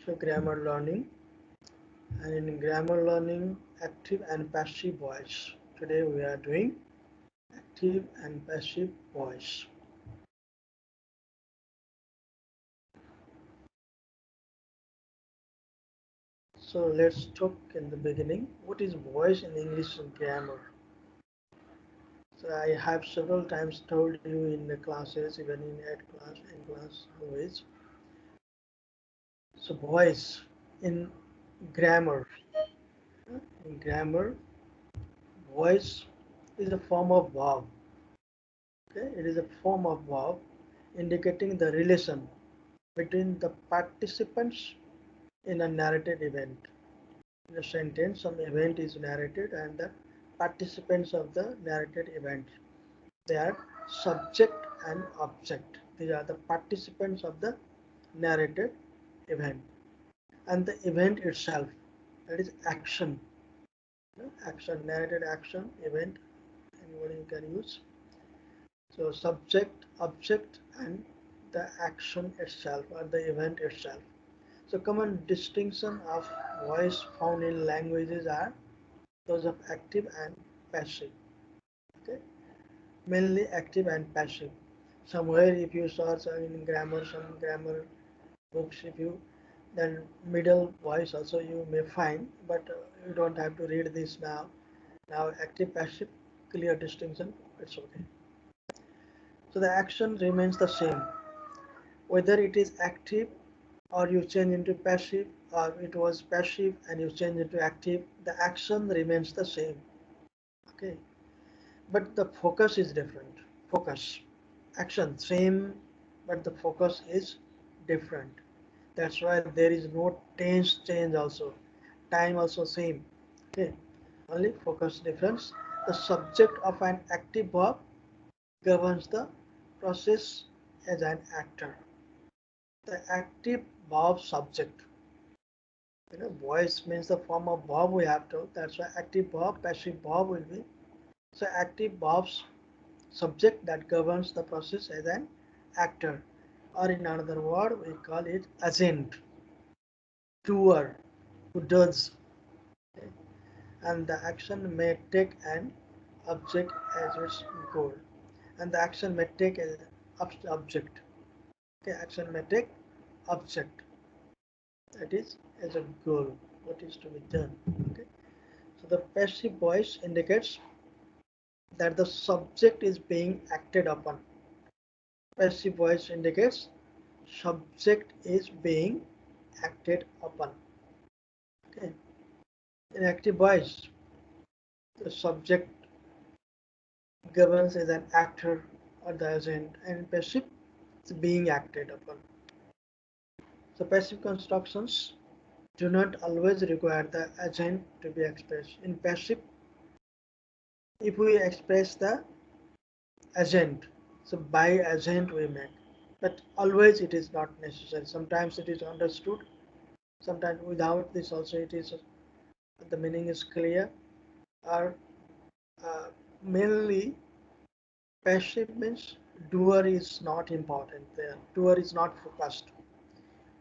So grammar learning, and in grammar learning, active and passive voice. Today we are doing active and passive voice. So let's talk in the beginning. What is voice in English grammar? So I have several times told you in the classes, even in ed class, in class always. So voice in grammar. In grammar, voice is a form of verb. Okay, it is a form of verb indicating the relation between the participants in a narrated event. In a sentence, some event is narrated and the participants of the narrated event. They are subject and object. These are the participants of the narrated event. And the event itself, that is action. Action, narrated action, event, anyone you can use. So subject, object, and the action itself or the event itself. So common distinction of voice found in languages are those of active and passive. Okay, mainly active and passive. Somewhere if you search in grammar, some grammar books, if you then middle voice also you may find, but you don't have to read this now. Now active, passive, clear distinction. It's okay. So the action remains the same, whether it is active or you change into passive, or it was passive and you change into active, the action remains the same. Okay, but the focus is different. Focus, action same, but the focus is different. That's why there is no tense change also, time also same. Okay, only focus difference. The subject of an active verb governs the process as an actor. The active verb subject. Voice means the form of verb we have to. That's why active verb, passive verb will be. So active verbs subject that governs the process as an actor, or in another word we call it agent, doer, who does. Okay? And the action may take an object as its goal, and the action may take an object. Okay, action may take object, that is as a goal, what is to be done. Okay, so the passive voice indicates that the subject is being acted upon. Passive voice indicates subject is being acted upon. Okay, in active voice, the subject governs as an actor or the agent, and passive is being acted upon. So passive constructions do not always require the agent to be expressed. In passive, if we express the agent, so by agent we make, but always it is not necessary. Sometimes it is understood, sometimes without this also it is the meaning is clear. Or mainly passive means doer is not important there. Doer is not focused.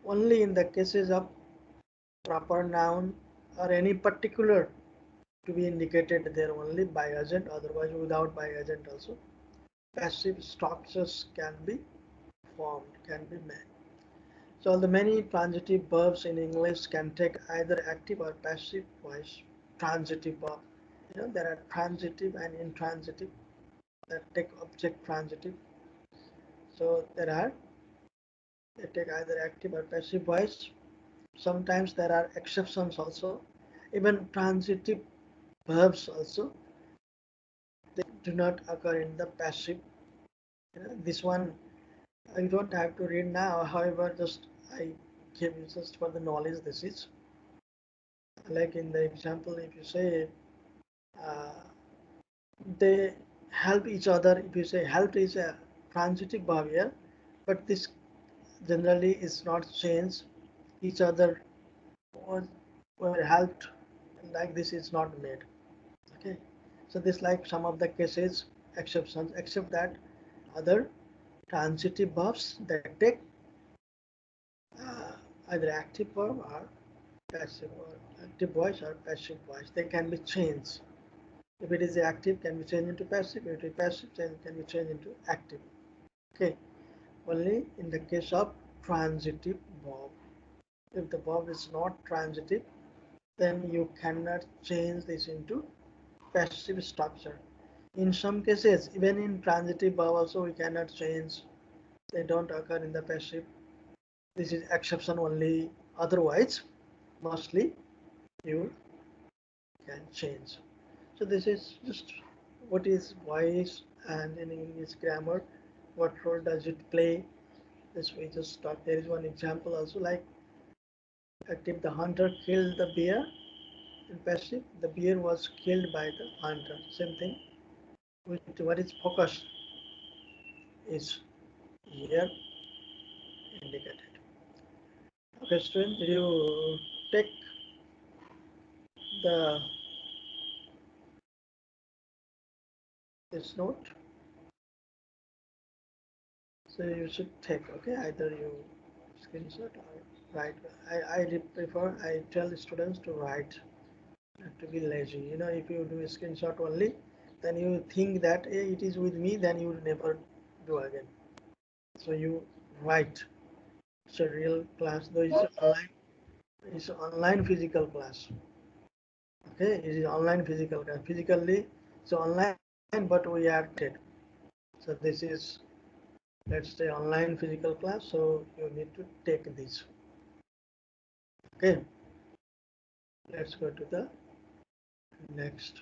Only in the cases of proper noun or any particular to be indicated there only by agent, otherwise without by agent also passive structures can be formed, can be made. So the many transitive verbs in English can take either active or passive voice. Transitive verb, there are transitive and intransitive that take object transitive. So there are, they take either active or passive voice. Sometimes there are exceptions also. Even transitive verbs also, they do not occur in the passive. This one I don't have to read now. However, just I give you just for the knowledge. This is like in the example. If you say uh, they help each other, if you say help is a transitive verb here, but this generally is not changed. Each other was were helped, like this is not made. Okay, so this like some of the cases exceptions, except that other transitive verbs that take either active verb or passive verb. Active voice or passive voice. They can be changed. If it is active, can be changed into passive. If it is passive, then can be changed into active. Okay. Only in the case of transitive verb. If the verb is not transitive, then you cannot change this into passive structure. In some cases, even in transitive verb also we cannot change. They don't occur in the passive. This is exception only. Otherwise, mostly you can change. So this is just what is voice and in English grammar, what role does it play? This we just talked. There is one example also like active the hunter killed the bear. In passive, the bear was killed by the hunter. Same thing. What is focus is here indicated. Okay, student, did you take the this note? So you should take, okay, either you screenshot or write. I prefer, I tell students to write, not to be lazy. You know, if you do a screenshot only, then you think that hey, it is with me, then you will never do again. So you write. It's a real class, though it's online physical class. Okay, it is online physical class. Physically, so online, but we are connected. So this is, let's say, online physical class. So you need to take this. Okay, let's go to the next.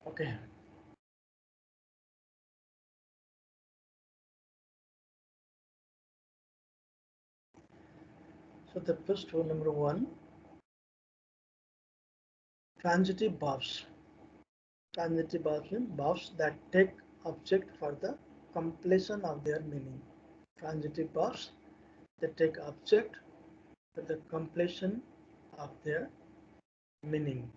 Okay, so the first one, number one, transitive verbs. Transitive verbs mean verbs that take object for the completion of their meaning. Transitive verbs that take object for the completion of their meaning.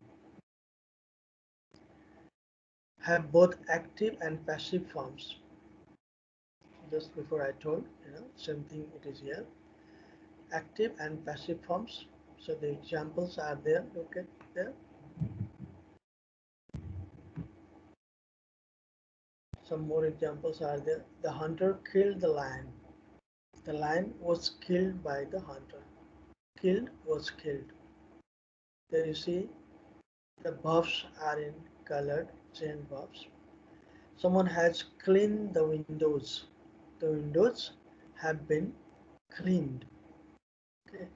Have both active and passive forms. Just before I told, same thing it is here. Active and passive forms. So the examples are there. Look at there. Some more examples are there. The hunter killed the lion. The lion was killed by the hunter. Killed was killed. There you see the verbs are in colored chain verbs. Someone has cleaned the windows. The windows have been cleaned. Okay.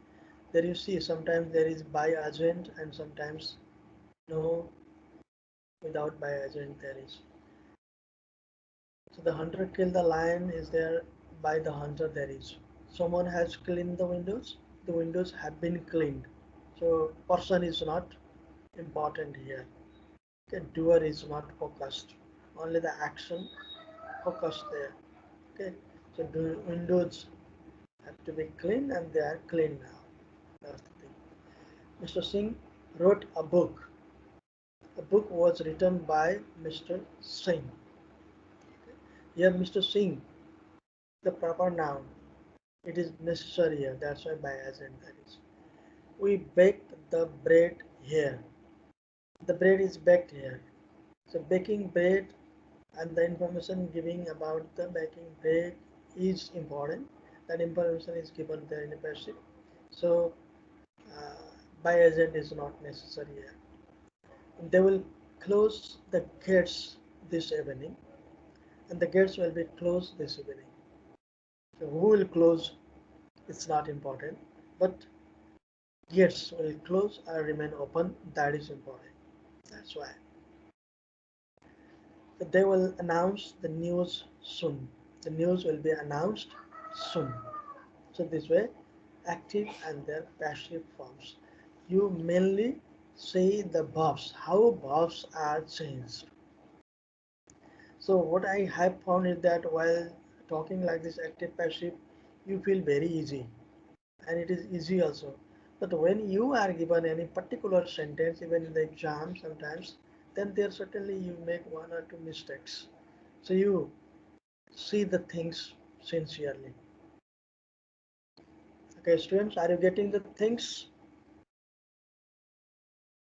There you see sometimes there is by agent and sometimes no, without by agent there is. So the hunter killed the lion is there, by the hunter there is. Someone has cleaned the windows. The windows have been cleaned. So person is not important here. Okay, doer is not focused. Only the action focused there. Okay, so the windows have to be clean and they are clean now. That's the thing. Mr. Singh wrote a book. The book was written by Mr. Singh. Here Mr. Singh, the proper noun. It is necessary here. That's why by agent that is. We baked the bread here. The bread is baked here. So baking bread and the information giving about the baking bread is important. That information is given there in the passive. So by agent is not necessary here. They will close the gates this evening, and the gates will be closed this evening. So who will close? it's not important, but gates will close or remain open, that is important. That's why. So they will announce the news soon. The news will be announced soon. So this way, active and their passive forms. You mainly see the verbs, how verbs are changed. So what I have found is that while talking like this active passive, you feel very easy, and it is easy also. But when you are given any particular sentence, even in the exam sometimes, then there certainly you make one or two mistakes. So you see the things sincerely. Okay, students, are you getting the things?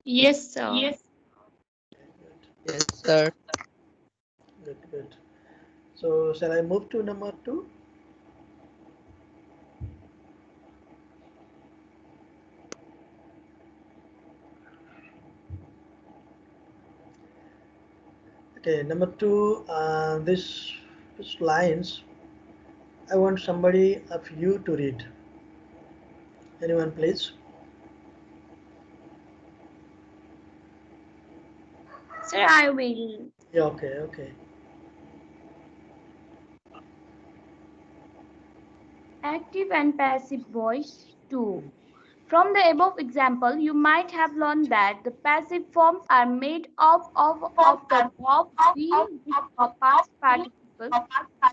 Yes, sir. Yes, sir. Good, good. So shall I move to number two? Okay, number two, this lines, I want somebody of you to read. Anyone, please? Sir, I will. Yeah, okay, okay. Active and passive voice 2. From the above example, you might have learned that the passive forms are made up of the verb be with a past participle.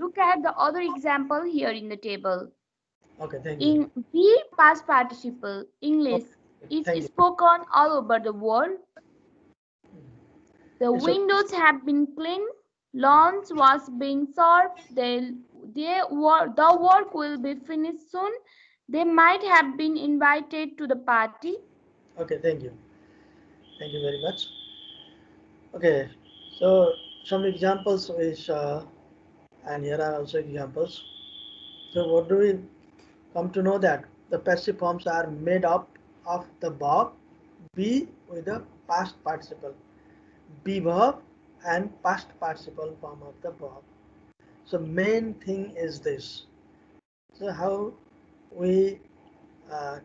Look at the other example here in the table. Okay, thank you. In be past participle, English Okay, is thank you. spoken all over the world. The It's a, windows have been cleaned, lunch was being served, the work will be finished soon. They might have been invited to the party. okay, thank you. Thank you very much. Okay, so some examples is, and here are also examples. So what do we come to know that the passive forms are made up of the verb be with the past participle, be verb and past participle form of the verb. So main thing is this. So how we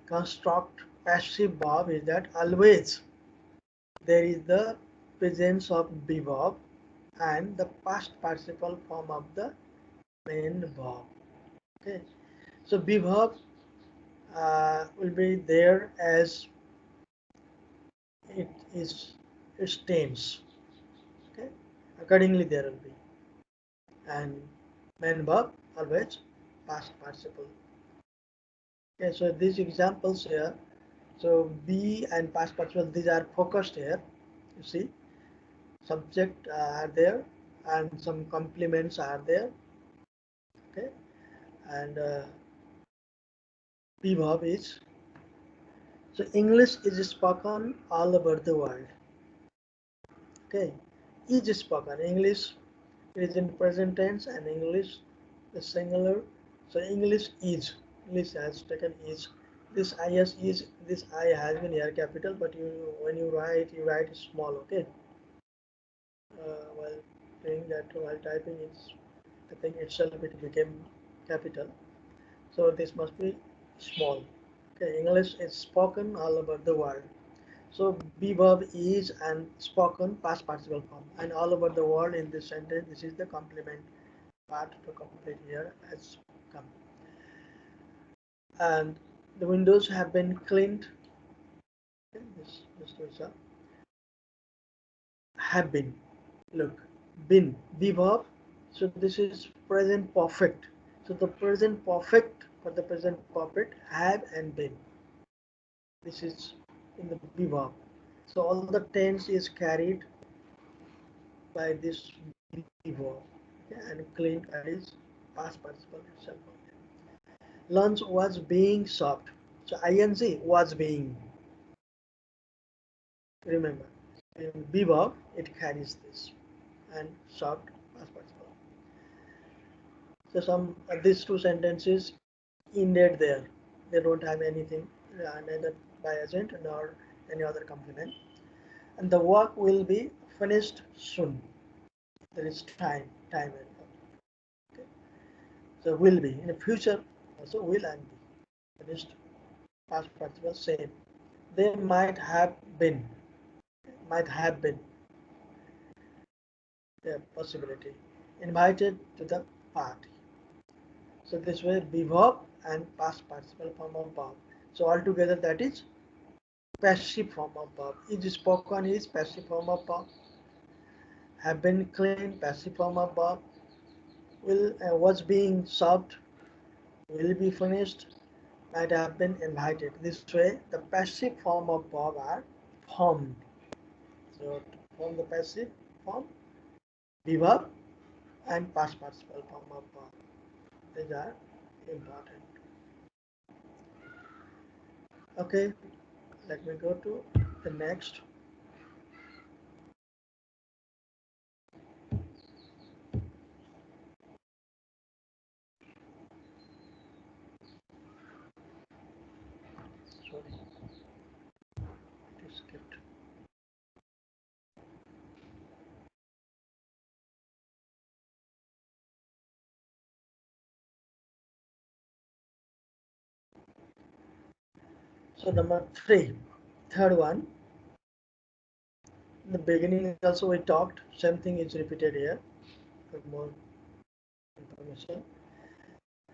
construct passive verb is that always there is the presence of be verb and the past participle form of the main verb. Okay, so be verb will be there as it is its tense. Okay, accordingly there will be, and main verb always past participle. Okay, so these examples here, so be and past participle, these are focused here. You see, subject are there, and some complements are there. Okay, and be verb is, so English is spoken all over the world. Okay, is spoken. English is in present tense and English is singular. So English is. English has taken is. This is, this I has been here capital, but you when you write small. Okay. While doing that, while typing, I think itself it became capital. So this must be small. Okay. English is spoken all over the world. So be verb is and spoken past participle form, and all over the world in this sentence. This is the complement part to complete here has come. And the windows have been cleaned. Okay, this was have been. Look, been be verb. So this is present perfect. So the present perfect for the present perfect have and been. This is in the be verb. So all the tense is carried by this be verb. Okay, and cleaned is past participle itself. Lunch was being served. So ing was being. Remember, in be verb it carries this and served past participle. So some these two sentences ended there. They don't have anything, neither by agent nor any other complement. And the work will be finished soon. There is time involved. Okay. So will be in the future also will and be. finished, past participle same. They might have been a possibility, invited to the party. So this way be verb and past participle form of verb. So altogether that is passive form of verb. Is spoken is passive form of verb. Have been clean passive form of verb. Will was being served, will be finished, might have been invited. This way the passive form of verb are formed. So to form the passive form, be verb and past participle form of verb. These are important. Okay, let me go to the next. Sorry, it is skipped. So number three, third one. In the beginning also we talked. Same thing is repeated here for more information.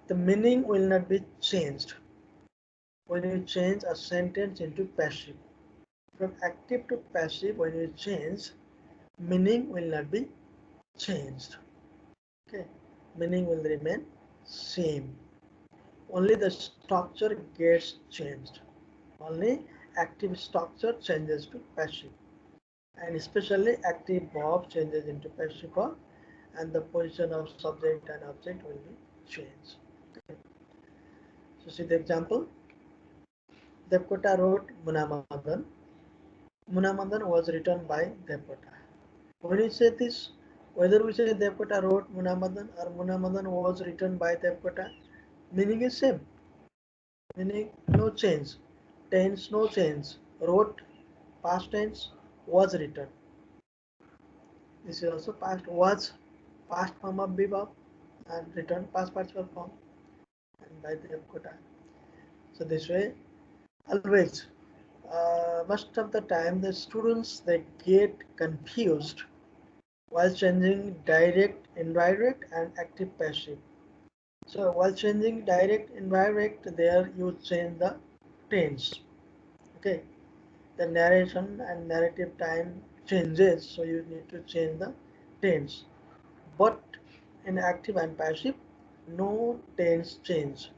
The meaning will not be changed when you change a sentence into passive. From active to passive, when you change, meaning will not be changed. Okay, meaning will remain same. Only the structure gets changed. Only active structure changes to passive, and especially active verb changes into passive verb, and the position of subject and object will be changed. Okay. So see the example. Devkota wrote Munamadan. Munamadan was written by Devkota. When we say this, whether we say Devkota wrote Munamadan or Munamadan was written by Devkota, meaning is same. Meaning no change. Tense no change. Wrote past tense was written. This is also past was past form of verb and written past participle form and by Devkota. So this way always most of the time the students they get confused while changing direct, indirect and active passive. So while changing direct, indirect, there you change the tense. Okay, the narration and narrative time changes, so you need to change the tense. But in active and passive, no tense change.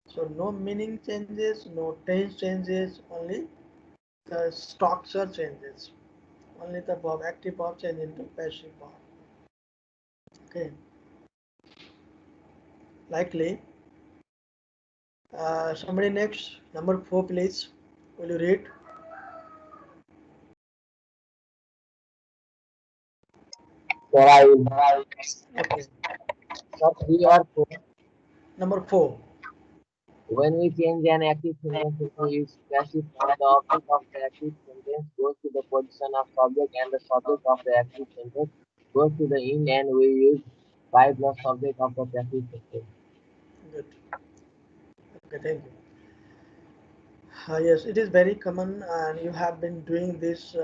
So no meaning changes, no tense changes, only the structure changes. Only the verb, active verb change into passive verb. Okay, likely. Somebody next, number four, please. Will you read? So I will. Okay, So 3 or 4. number four. When we change an active sentence into its passive form, the object of the active sentence goes to the position of subject and the subject of the active sentence goes to the end, and we use by plus subject of the passive sentence. Good. Okay, thank you. Yes, it is very common, and you have been doing this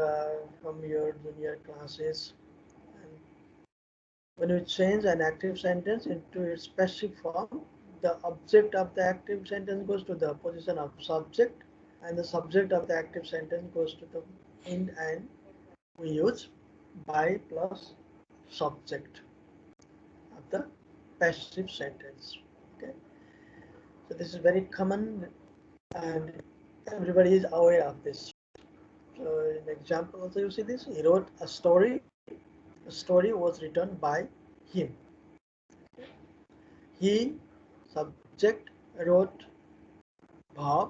from your junior classes. And when you change an active sentence into its passive form, the object of the active sentence goes to the position of subject, and the subject of the active sentence goes to the end, and we use by plus subject of the passive sentence. Okay, so this is very common, and everybody is aware of this. So in example also you see this, he wrote a story. The story was written by him. He, subject, wrote verb,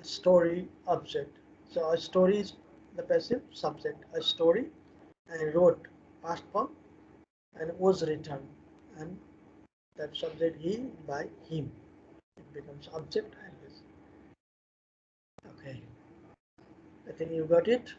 story, object. So a story is the passive subject. A story and wrote past form and was written, and that subject he by him. It becomes object and this. Okay, I think you got it.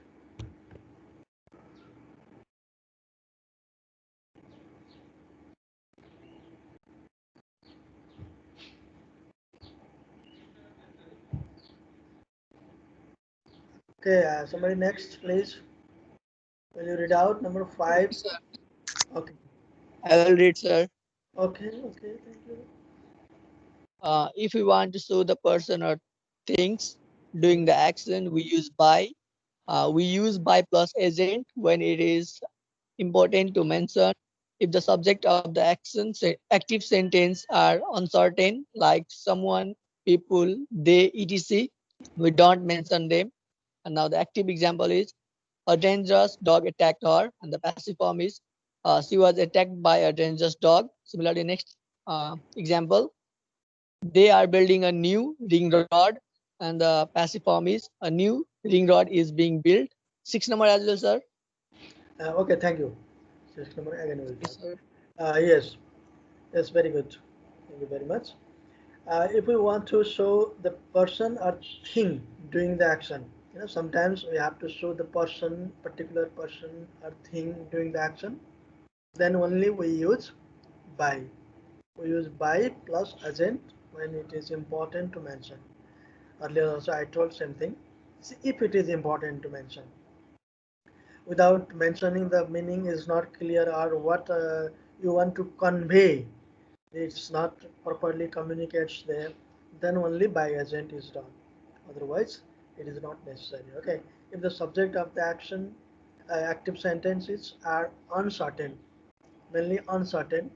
Okay, somebody next, please. Will you read out number five? Sir, Okay, I will read, sir. okay, thank you. If we want to show the person or things doing the action, we use by. We use by plus agent when it is important to mention. If the subject of the action active sentence are uncertain, like someone, people, they, etc., we don't mention them. And now the active example is a dangerous dog attacked her, and the passive form is she was attacked by a dangerous dog. Similarly, next example, they are building a new ring rod, and the passive form is a new ring rod is being built. 6 number as well, sir. Okay, thank you. Just number again we will Yes, talk. sir. Yes, that's very good. Thank you very much. If we want to show the person or thing doing the action, sometimes we have to show the person, particular person or thing doing the action. Then only we use by. We use by plus agent when it is important to mention. Earlier also I told same thing. See, if it is important to mention, without mentioning the meaning is not clear or what you want to convey, it's not properly communicates there, then only by agent is done. Otherwise, it is not necessary. Okay. If the subject of the action, active sentences are uncertain, mainly uncertain,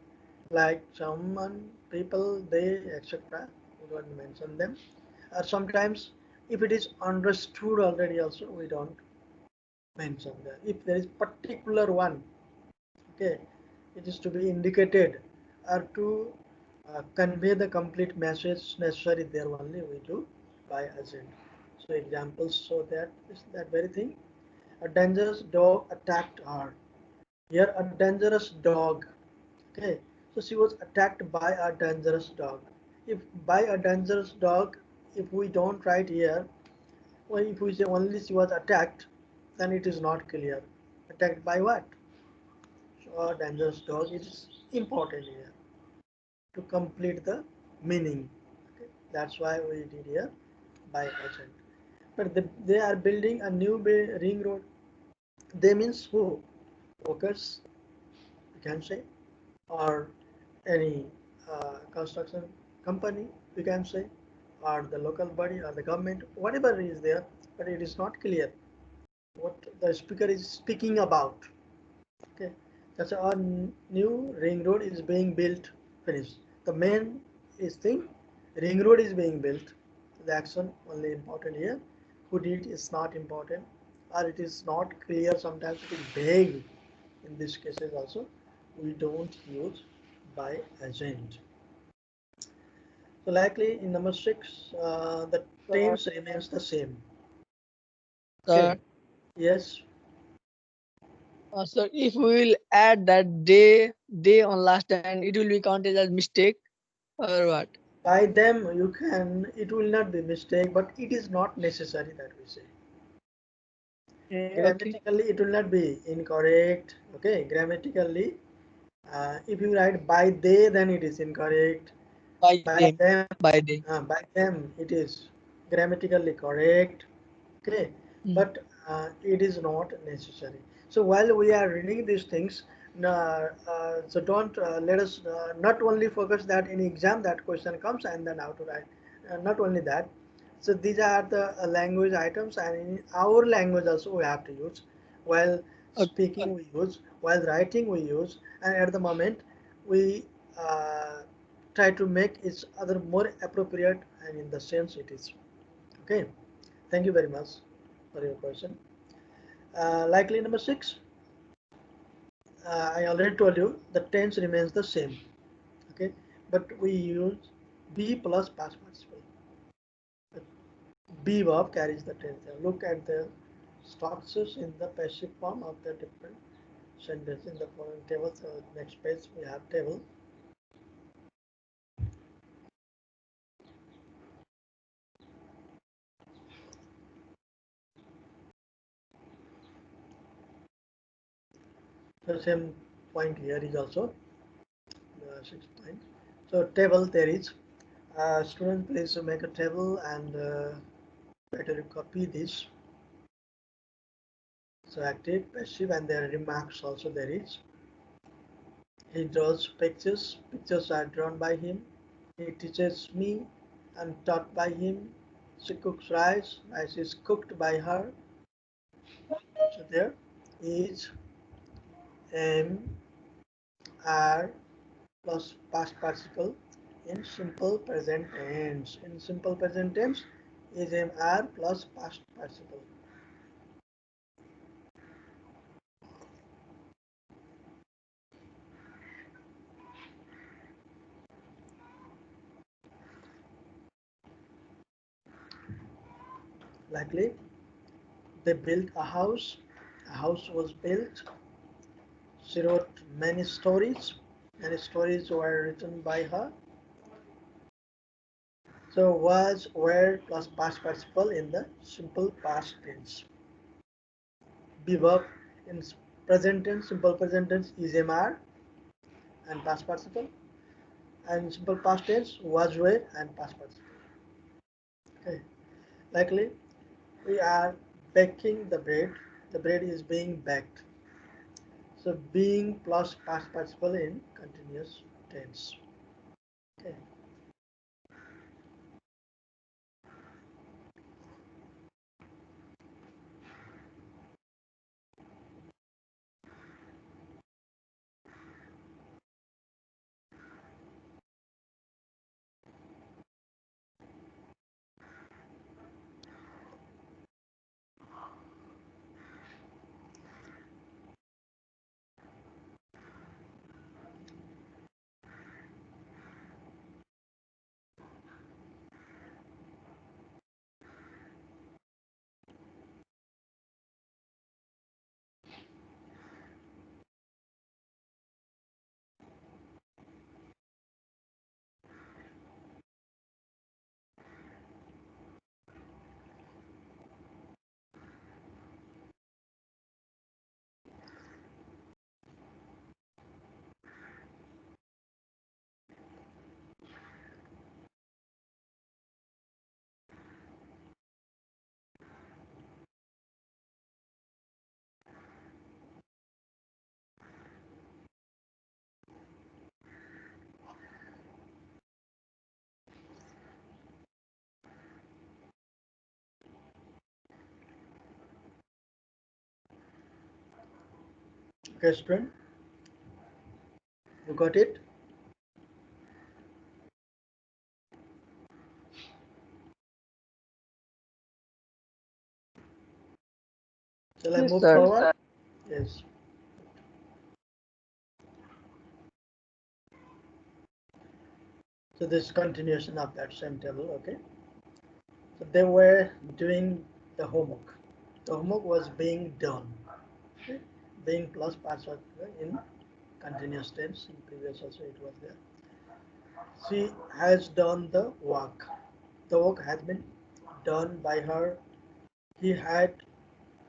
like someone, people, they, etc. We don't mention them. Or sometimes, if it is understood already, also we don't mention that. If there is particular one, okay, it is to be indicated or to convey the complete message necessary, there only we do by agent. So examples show that is that very thing. A dangerous dog attacked her. Here a dangerous dog. Okay, so she was attacked by a dangerous dog. If by a dangerous dog, if we don't write here, well, if we say only she was attacked, then it is not clear. Attacked by what? So a dangerous dog is important here to complete the meaning. Okay? That's why we did here by agent. But they are building a new ring road. They means who? Workers, you can say, or any construction company, you can say, or the local body or the government, whatever is there, but it is not clear what the speaker is speaking about. Okay, that's our new ring road is being built, finished. The main is thing, ring road is being built. The action only important here. Who did is not important, or it is not clear. Sometimes it is vague. In these cases also, we don't use by agent. So likely in number six, the Sir, tense remains the same. sir, Okay. Yes. sir, if we will add that they on last and it will be counted as mistake or what? By them you can, it will not be mistake, but it is not necessary that we say. Okay. Grammatically it will not be incorrect. Okay, grammatically, if you write by they, then it is incorrect. By By them, them, by them. by them it is grammatically correct. Okay, Mm. but it is not necessary. So while we are reading these things, so don't let us not only focus that in exam that question comes and then how to write. Not only that, so these are the language items, and in our language also we have to use. While Okay. speaking we use, while writing we use, and at the moment we try to make each other more appropriate and in the sense it is. Okay, thank you very much for your question. Likely number six, I already told you the tense remains the same. Okay, but we use be plus past participle. The be verb carries the tense. Look at the structures in the passive form of the different sentences in the following table. So next page we have table. The same point here is also the sixth point. So table there is. Student, please make a table and better copy this. So active, passive, and their remarks also there is. He draws pictures. Pictures are drawn by him. He teaches me. I'm taught by him. She cooks rice. Rice is cooked by her. So there is am, are plus past participle in simple present tense. In simple present tense is am, are plus past participle. Likely, they built a house. A house was built. She wrote many stories. Many stories were written by her. So was, were plus past participle in the simple past tense. Be verb in present tense, simple present tense is am, and past participle. And simple past tense was, were, and past participle. Okay. Likely, we are baking the bread. The bread is being baked. So being plus past participle in continuous tense. Okay. Okay, student, you got it? Shall I Yes, move sir. forward? Yes. So this is continuation of that same table, okay? So they were doing the homework. The homework was being done. Okay? Being plus past in continuous tense. In previous also it was there. She has done the work. The work has been done by her. He had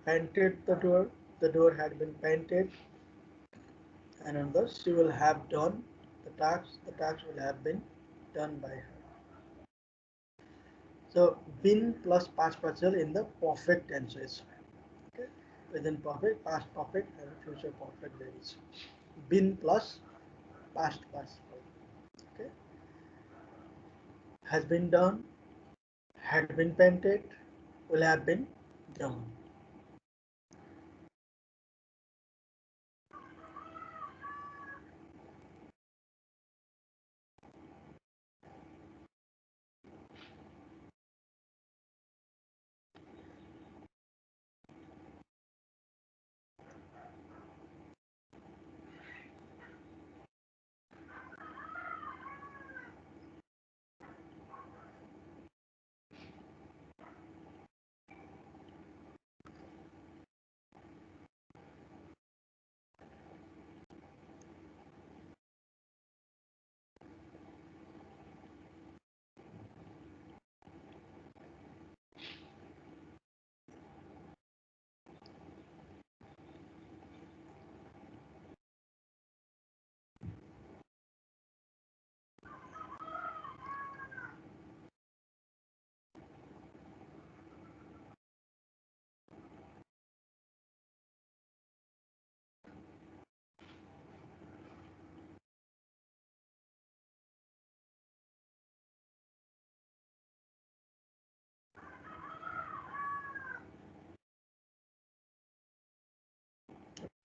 painted the door. The door had been painted. And on this, she will have done the task. The task will have been done by her. So, been plus past participle in the perfect tenses. Okay, present perfect, past perfect, and future perfect. There is been plus past participle. Okay, has been done, had been painted, will have been done.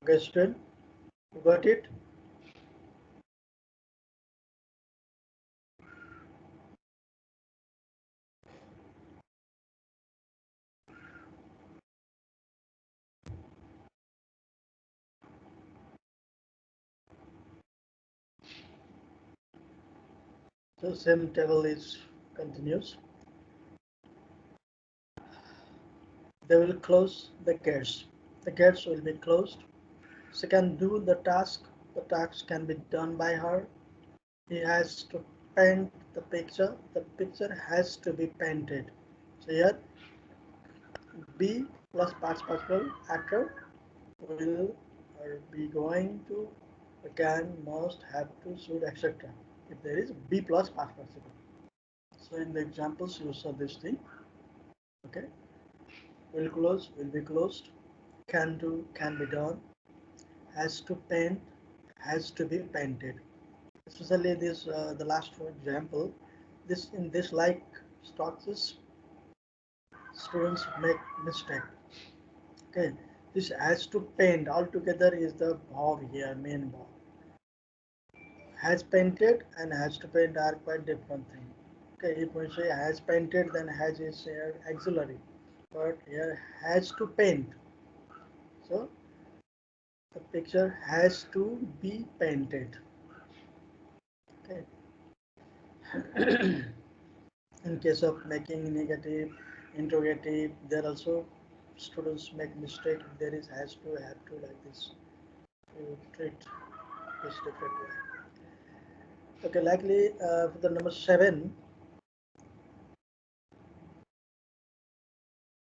Okay, student, you got it? So same table is continues. They will close the gates. The gates will be closed. She can do the task. The task can be done by her. He has to paint the picture. The picture has to be painted. So here be plus past participle actor will be going to can must have to should etc. If there is be plus past participle. So in the examples you saw this thing. Okay, will close will be closed. Can do can be done. Has to paint has to be painted. Especially this the last example. This in this like structures students make mistake. Okay, this has to paint altogether is the verb here, main verb. Has painted and has to paint are quite different thing. Okay, if we say has painted, then has is auxiliary, but here has to paint. So the picture has to be painted. Okay. In case of making negative, interrogative, there also students make mistake. There is has to, have to, like this. You treat this different way. Okay, likely for the number 7,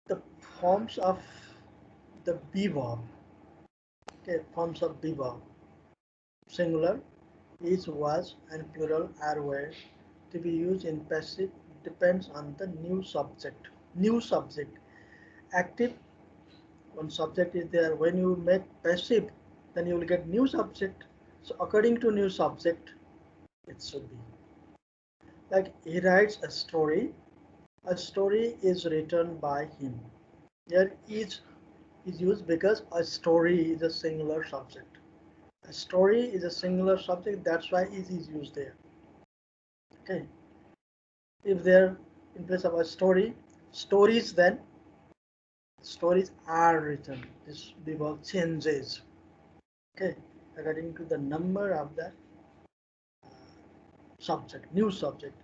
the forms of the be verb. Okay, forms of be verb. Singular, is, was, and plural are words to be used in passive depends on the new subject. New subject. Active, one subject is there. When you make passive, then you will get new subject. So according to new subject, it should be. Like he writes a story. A story is written by him. Here is used because a story is a singular subject. A story is a singular subject, that's why is used there. Okay. If there in place of a story, stories, then stories are written. This verb changes. Okay. According to the number of the subject, new subject.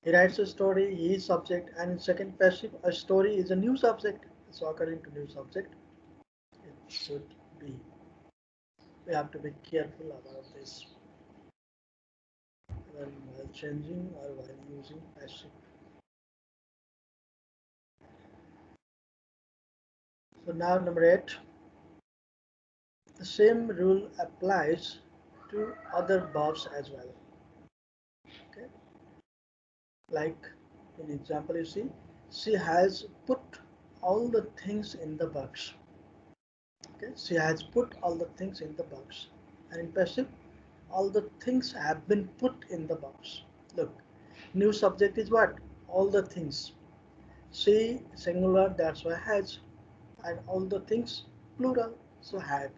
He writes a story, he is subject, and in second passive, a story is a new subject. So according to new subject, it should be. We have to be careful about this while changing or while using passive. So now number 8, the same rule applies to other verbs as well. Okay, like in example you see, she has put all the things in the box. Okay, she has put all the things in the box. And in passive, all the things have been put in the box. Look, new subject is what? All the things. She singular, that's why has, and all the things plural, so have.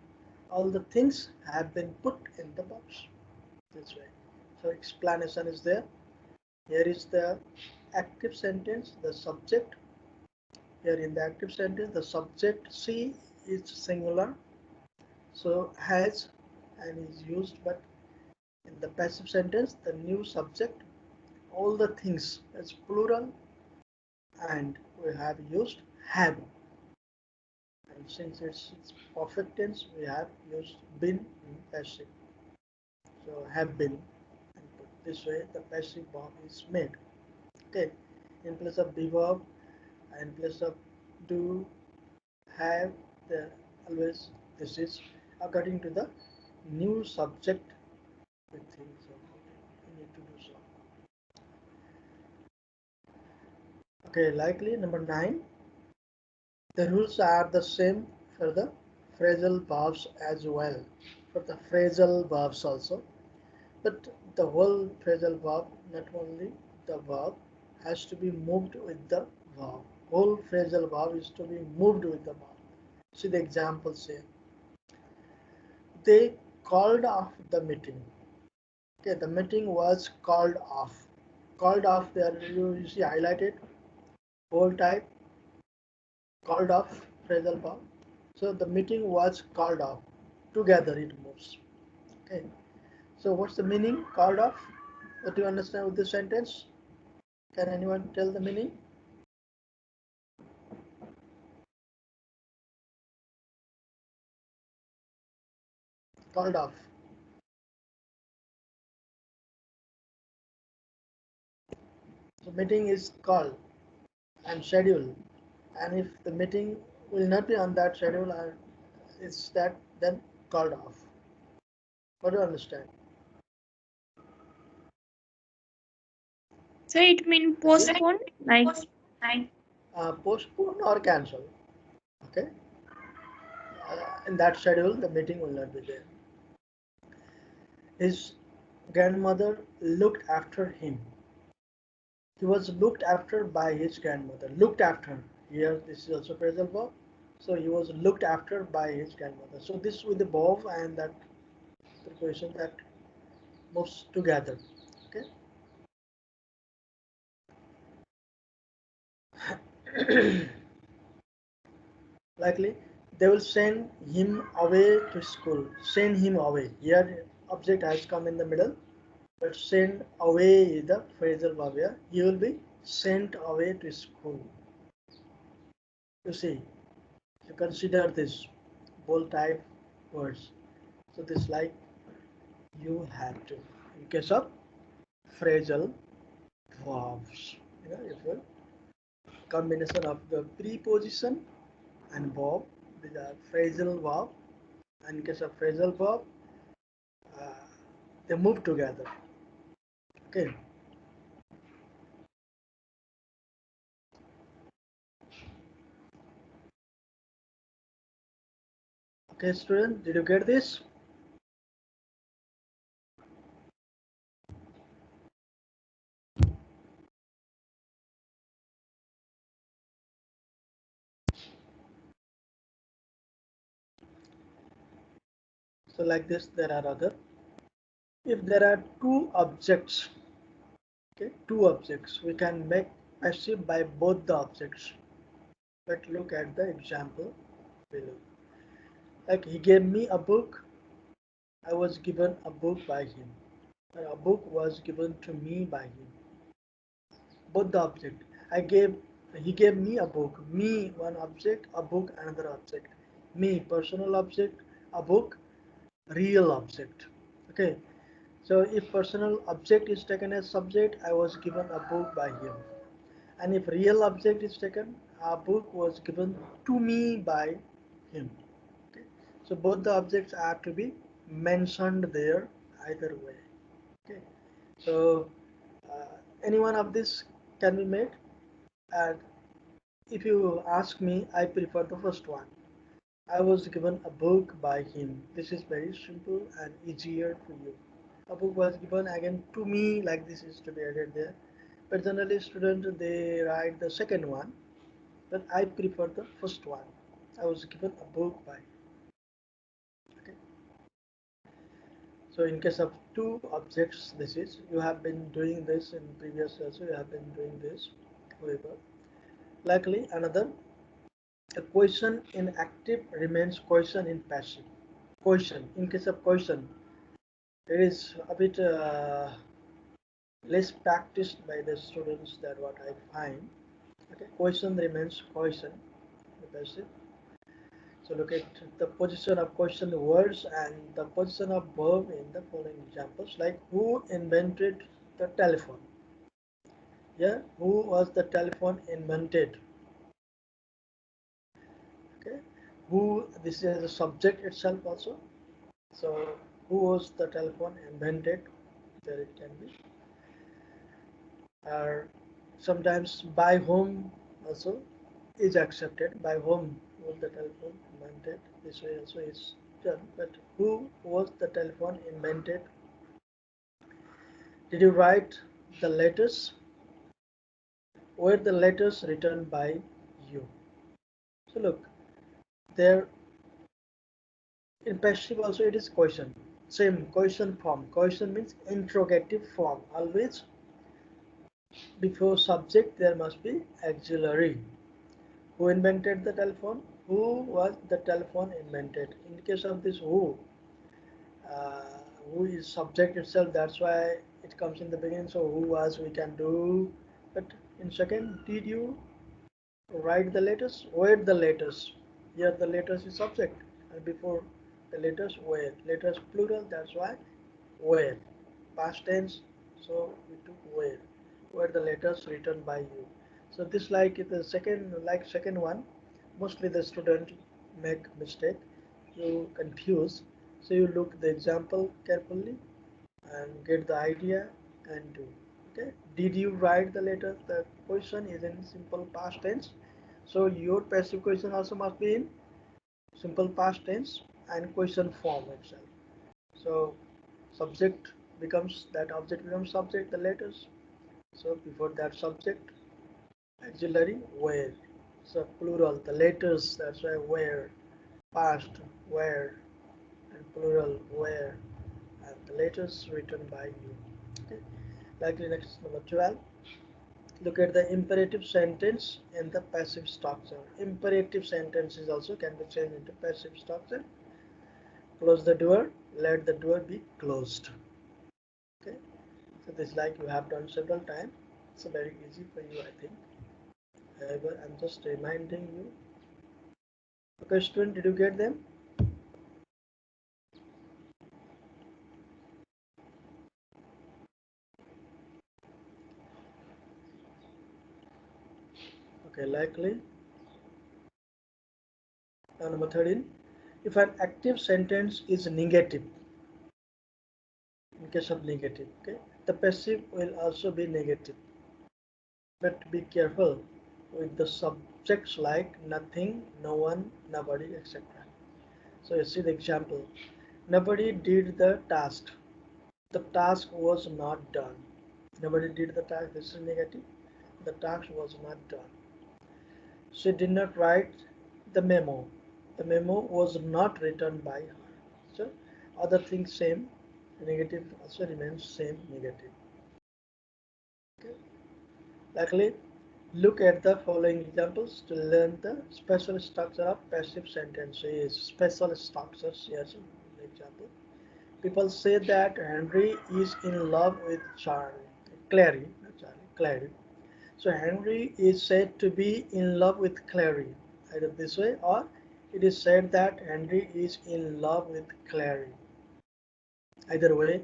All the things have been put in the box. This way. So explanation is there. Here is the active sentence, the subject. Here in the active sentence, the subject she is singular, so has and is used, but in the passive sentence, the new subject, all the things is plural, and we have used have. And since it's perfect tense, we have used been in passive. So have been. And put this way, the passive verb is made. Okay. In place of be verb, in place of do, have, the always this is according to the new subject with things. So we need to do so. Okay, likely number 9. The rules are the same for the phrasal verbs as well. For the phrasal verbs also. But the whole phrasal verb, not only the verb, has to be moved with the verb. Whole phrasal verb is to be moved with the verb. See the examples here. they called off the meeting. Okay, the meeting was called off. Called off there, you see highlighted, bold type, called off, phrasal verb. So the meeting was called off. Together it moves. Okay. So what's the meaning? Called off. What do you understand with this sentence? Can anyone tell the meaning? Called off. So meeting is called and scheduled. And if the meeting will not be on that schedule, it's that then called off. What do you understand? So it means Okay. postpone, like Postpone or cancel. Okay. In that schedule, the meeting will not be there. His grandmother looked after him. He was looked after by his grandmother. Looked after. Here, this is also phrasal verb. So he was looked after by his grandmother. So this with the verb and that preposition that moves together. Okay. Likely, they will send him away to school. Send him away. Here, object has come in the middle. But send away is the phrasal verb here. He will be sent away to school. You see, you consider this bold type words. So this like you have to. In case of phrasal verbs, if you combination of the preposition and verb, these are phrasal verb. And in case of phrasal verb, uh, they move together. Okay. Okay, student, did you get this? So like this, there are other. If there are two objects, okay, two objects, we can make passive by both the objects. Let's look at the example below. Like he gave me a book, I was given a book by him. A book was given to me by him. Both the object. He gave me a book. Me one object, a book another object. Me personal object, a book real object. Okay. So if personal object is taken as subject, I was given a book by him. And if real object is taken, a book was given to me by him. Okay. So both the objects are to be mentioned there either way. Okay. So any one of this can be made. And if you ask me, I prefer the first one. I was given a book by him. This is very simple and easier for you. A book was given again to me, like this is to be added there. But generally students they write the second one, but I prefer the first one. I was given a book by. Okay. So in case of two objects, this is you have been doing this in previous also. You have been doing this. However, likely another a question in active remains question in passive. Question in case of question, it is a bit less practiced by the students than what I find. Okay, question remains question. Passive. So look at the position of question words and the position of verb in the following examples. Like who invented the telephone? Yeah, who was the telephone invented? Okay, who this is the subject itself also. So who was the telephone invented? There it can be. Or sometimes by whom also is accepted. By whom was the telephone invented? This way also is done. But who was the telephone invented? Did you write the letters? Were the letters written by you? So look, there In passive also it is question. Same question form. Question means interrogative form. Always before subject there must be auxiliary. Who invented the telephone? Who was the telephone invented? In the case of this uh, who is subject itself, that's why it comes in the beginning. So who was we can do. But in second, did you write the letters? Where the letters? Here the letters is subject, and before the letters where. Letters plural, that's why where. Past tense, so we took where the letters written by you. So this like the second like second one, mostly the student make mistake, you confuse. So you look the example carefully and get the idea and do. Okay, did you write the letter? The question is in simple past tense, so your passive question also must be in simple past tense and question form itself. So subject becomes that object becomes subject the letters. So before that subject auxiliary where. So plural the letters, that's why where. Past where, and plural where, and the letters written by you. Okay. Like the next number 12. Look at the imperative sentence and the passive structure. Imperative sentences also can be changed into passive structure. Close the door, let the door be closed. Okay, so this like you have done several times. It's very easy for you, I think. However, I'm just reminding you. Okay, student, did you get them? Okay, likely. Now number 13. If an active sentence is negative, in case of negative, okay, the passive will also be negative. But be careful with the subjects like nothing, no one, nobody, etc. So you see the example. Nobody did the task. The task was not done. Nobody did the task. This is negative. The task was not done. She did not write the memo. The memo was not written by her. So other things same. Negative also remains same negative. Okay. Luckily, look at the following examples to learn the special structure of passive sentences. Special structures. Yes, example. People say that Henry is in love with Charlie. Clary, not Charlie, Clary. So Henry is said to be in love with Clary, either this way, or it is said that Henry is in love with Clary. Either way,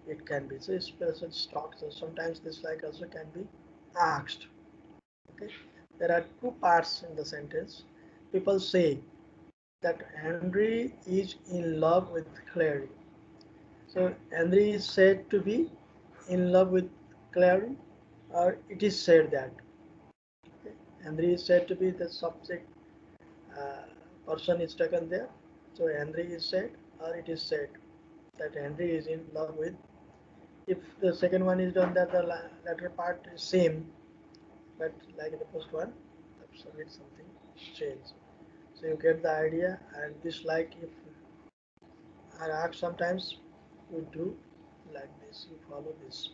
it can be. So special structure. Sometimes this like also can be asked. Okay, there are two parts in the sentence. People say that Henry is in love with Clary. So Henry is said to be in love with Clary, or it is said that. Okay. Henry is said to be the subject, uh, person is taken there. So Henry is said, or it is said that Henry is in love with. If the second one is done, that the latter part is same, but like the first one, absolutely something change. So you get the idea, and this like if are asked sometimes, you do like this, you follow this.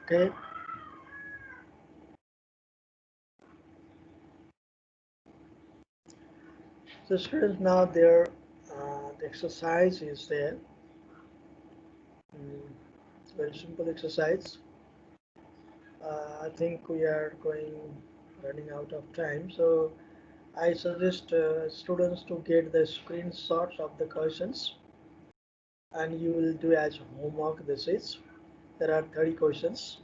Okay, so students now there, the exercise is there. It's a very simple exercise. I think we are running out of time, so I suggest students to get the screenshots of the questions, and you will do as homework. This is there are 30 questions,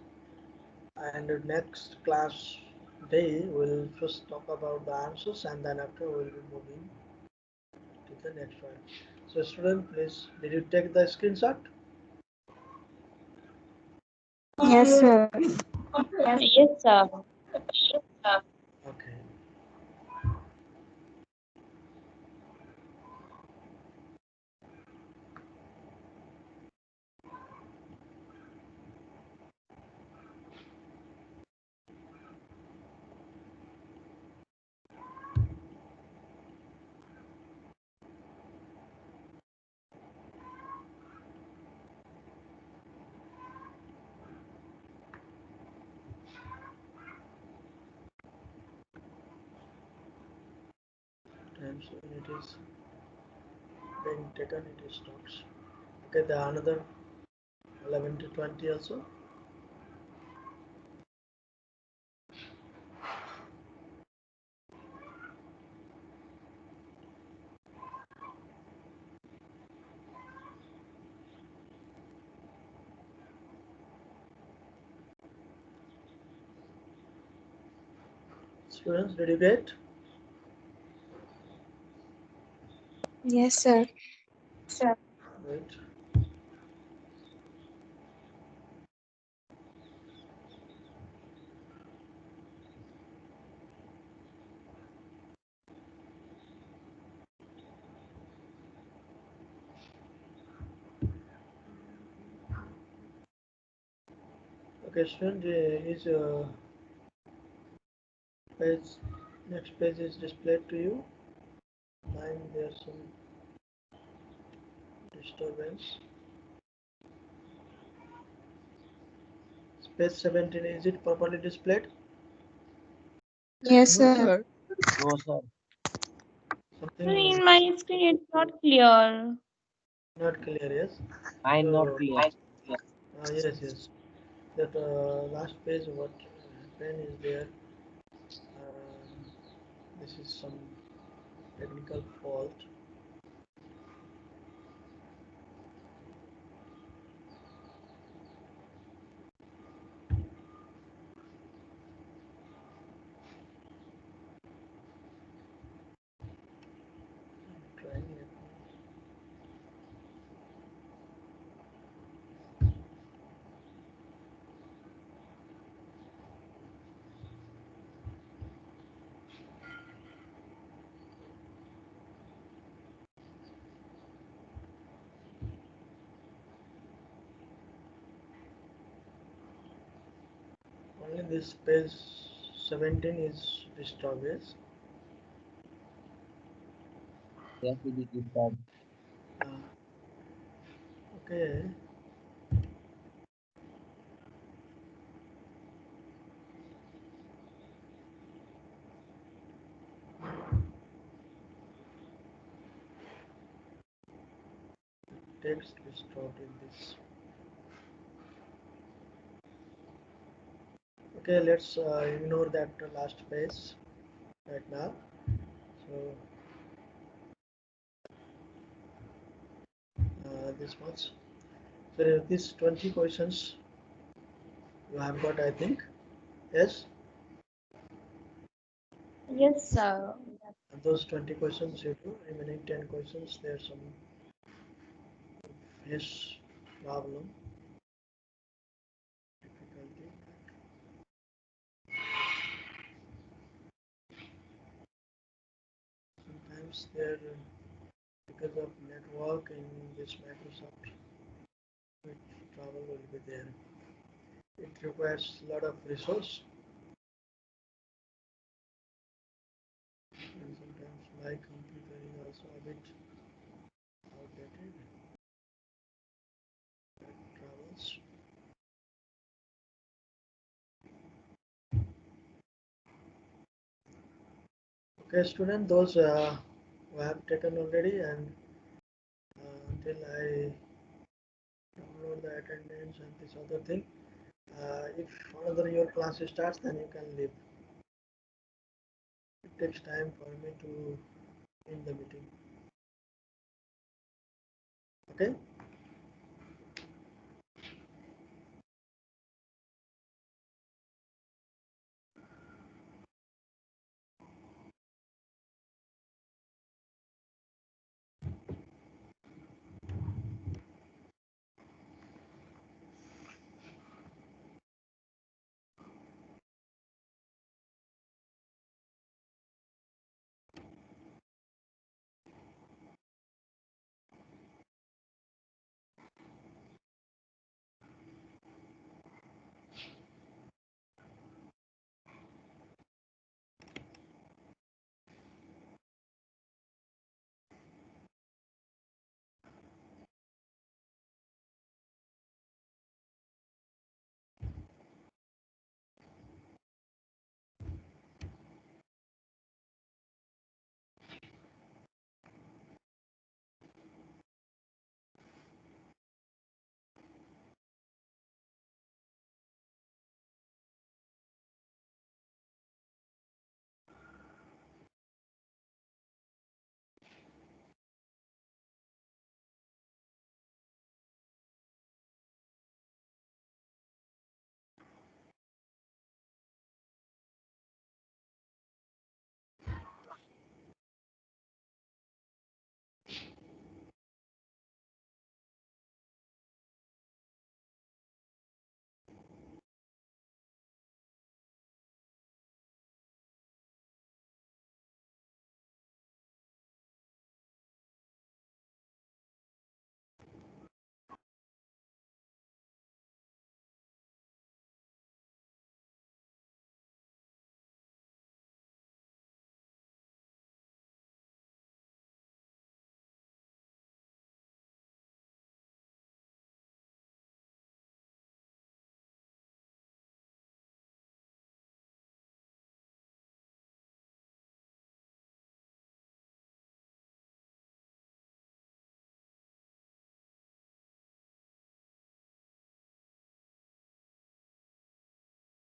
and next class day we'll first talk about the answers, and then after we'll be moving to the next one. So student, please, did you take the screenshot? Yes, sir. Yes, sir. Okay. sometimes when it is being taken it stops. Okay, the another 11 to 20 also. Students, did you get? Yes, sir. Right. Okay, student, is page next page is displayed to you. Mine there's some disturbance. Page 17, is it properly displayed? Yes, No, sir. sir. No, sir. Sir, Something in my screen it's not clear. not clear, yes. Mine not So, clear. yes, yes. That last page, what happened is there. This is some technical fault. I'm trying it. Only this page 17 is disturbed, yes. Yes, it is disturbed. Uh, okay. Text disturbed in this. Okay, let's ignore that last page right now. So this much. So these 20 questions you have got, I think. Yes. Yes, sir. And those 20 questions you do. Remaining 10 questions. There's some face problem, difficulty. Sometimes there, because of network in this Microsoft, trouble will be there. It requires a lot of resource, and sometimes my computer is also a bit outdated. Travels. Okay, student, those who have taken already, and until I download the attendance and this other thing, if another your class starts, then you can leave. It takes time for me to end the meeting. Okay.